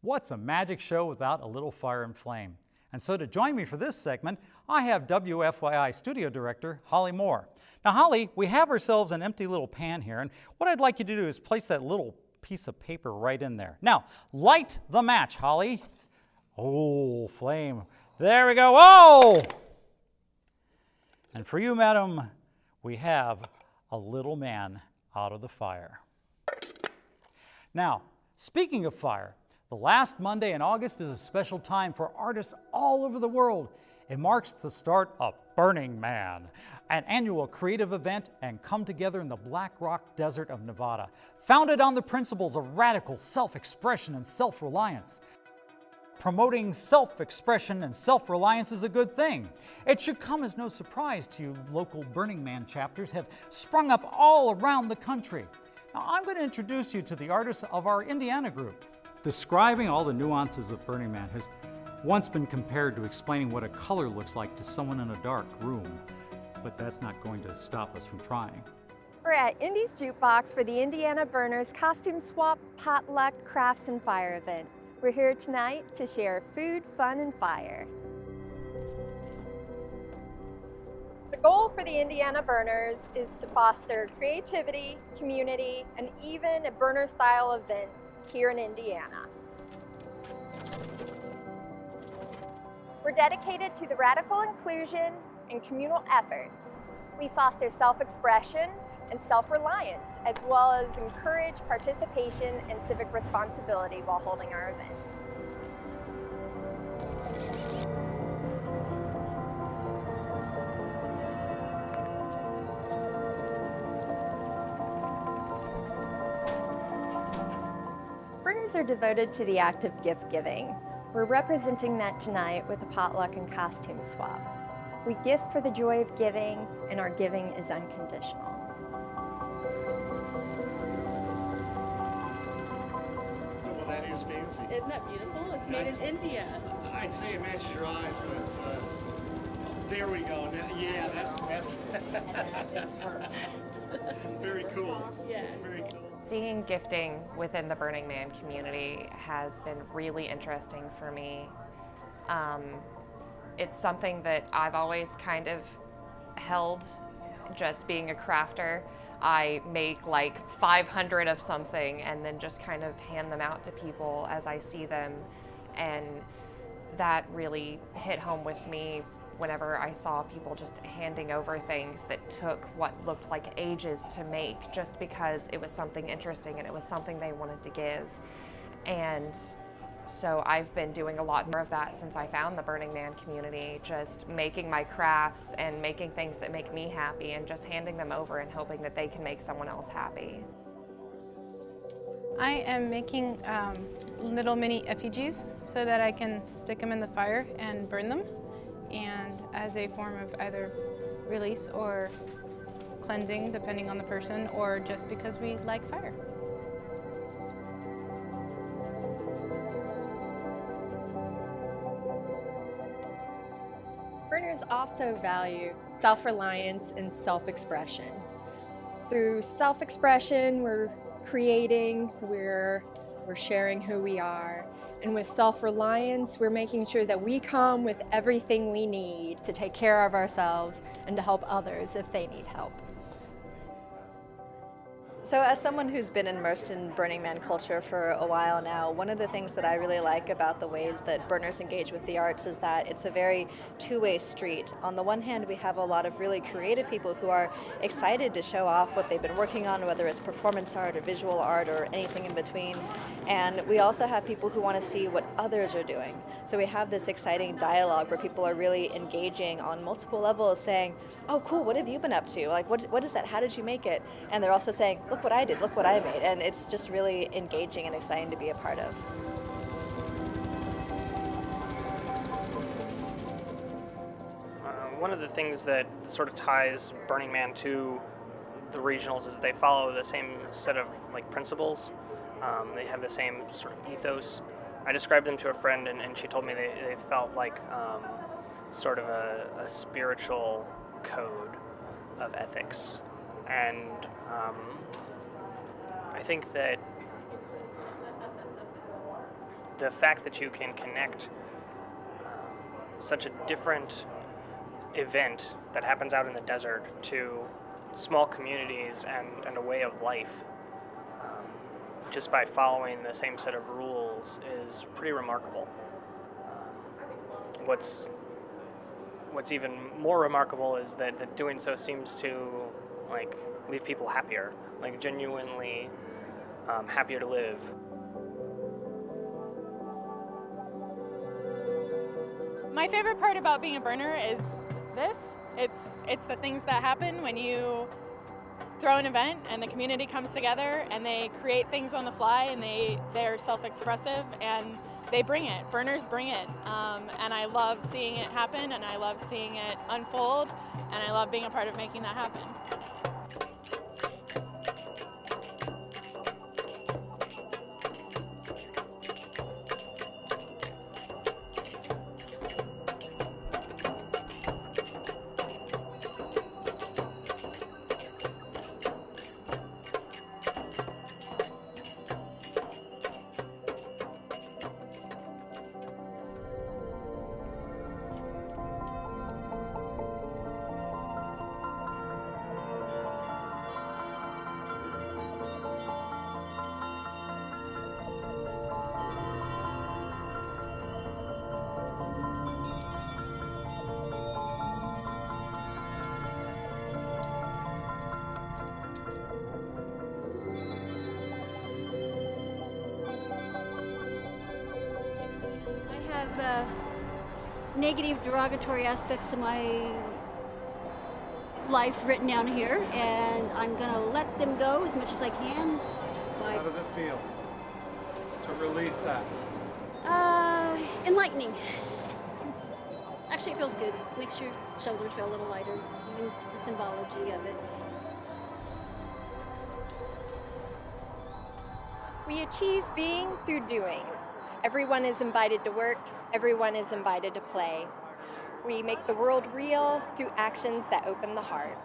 What's a magic show without a little fire and flame? And so to join me for this segment, I have WFYI Studio Director Holly Moore. Now Holly, we have ourselves an empty little pan here, and what I'd like you to do is place that little piece of paper right in there. Now, light the match, Holly. Oh, flame. There we go. Whoa! And for you, madam, we have a little man out of the fire. Now, speaking of fire, the last Monday in August is a special time for artists all over the world. It marks the start of Burning Man, an annual creative event and come together in the Black Rock Desert of Nevada, founded on the principles of radical self-expression and self-reliance. Promoting self-expression and self-reliance is a good thing. It should come as no surprise to you local Burning Man chapters have sprung up all around the country. Now I'm going to introduce you to the artists of our Indiana group. Describing all the nuances of Burning Man has once been compared to explaining what a color looks like to someone in a dark room, but that's not going to stop us from trying. We're at Indy's Jukebox for the Indiana Burners Costume Swap Potluck Crafts and Fire event. We're here tonight to share food, fun, and fire. The goal for the Indiana Burners is to foster creativity, community, and even a burner-style event here in Indiana. We're dedicated to the radical inclusion and communal efforts. We foster self-expression and self-reliance, as well as encourage participation and civic responsibility while holding our events. Burners are devoted to the act of gift giving. We're representing that tonight with a potluck and costume swap. We gift for the joy of giving, and our giving is unconditional. Well, that is fancy. Isn't that beautiful? It's made in India. I'd say it matches your eyes, but there we go. Yeah, that's very cool. Yeah. Very cool. Seeing gifting within the Burning Man community has been really interesting for me. It's something that I've always kind of held, just being a crafter. I make like 500 of something and then just kind of hand them out to people as I see them. And that really hit home with me whenever I saw people just handing over things that took what looked like ages to make just because it was something interesting and it was something they wanted to give. And so I've been doing a lot more of that since I found the Burning Man community, just making my crafts and making things that make me happy and just handing them over and hoping that they can make someone else happy. I am making little mini effigies so that I can stick them in the fire and burn them, and as a form of either release or cleansing, depending on the person, or just because we like fire. Burners also value self-reliance and self-expression. Through self-expression, we're creating, we're sharing who we are. And with self-reliance, we're making sure that we come with everything we need to take care of ourselves and to help others if they need help. So as someone who's been immersed in Burning Man culture for a while now, one of the things that I really like about the ways that burners engage with the arts is that it's a very two-way street. On the one hand, we have a lot of really creative people who are excited to show off what they've been working on, whether it's performance art or visual art or anything in between. And we also have people who want to see what others are doing. So we have this exciting dialogue where people are really engaging on multiple levels, saying, oh cool, what have you been up to? Like, what is that? How did you make it? And they're also saying, look what I did, look what I made. And it's just really engaging and exciting to be a part of. One of the things that sort of ties Burning Man to the regionals is they follow the same set of principles. They have the same sort of ethos. I described them to a friend, and she told me they felt like sort of a spiritual code of ethics. And I think that the fact that you can connect such a different event that happens out in the desert to small communities and a way of life just by following the same set of rules is pretty remarkable. What's even more remarkable is that doing so seems to like leave people happier, like genuinely happier to live. My favorite part about being a burner is this. It's the things that happen when you throw an event and the community comes together and they create things on the fly and they're self-expressive and they bring it. Burners bring it. And I love seeing it happen and I love seeing it unfold and I love being a part of making that happen. Negative derogatory aspects of my life written down here, and I'm gonna let them go as much as I can. How does it feel to release that? Enlightening. Actually, it feels good. Makes your shoulders feel a little lighter, even the symbology of it. We achieve being through doing. Everyone is invited to work, everyone is invited to play. We make the world real through actions that open the heart.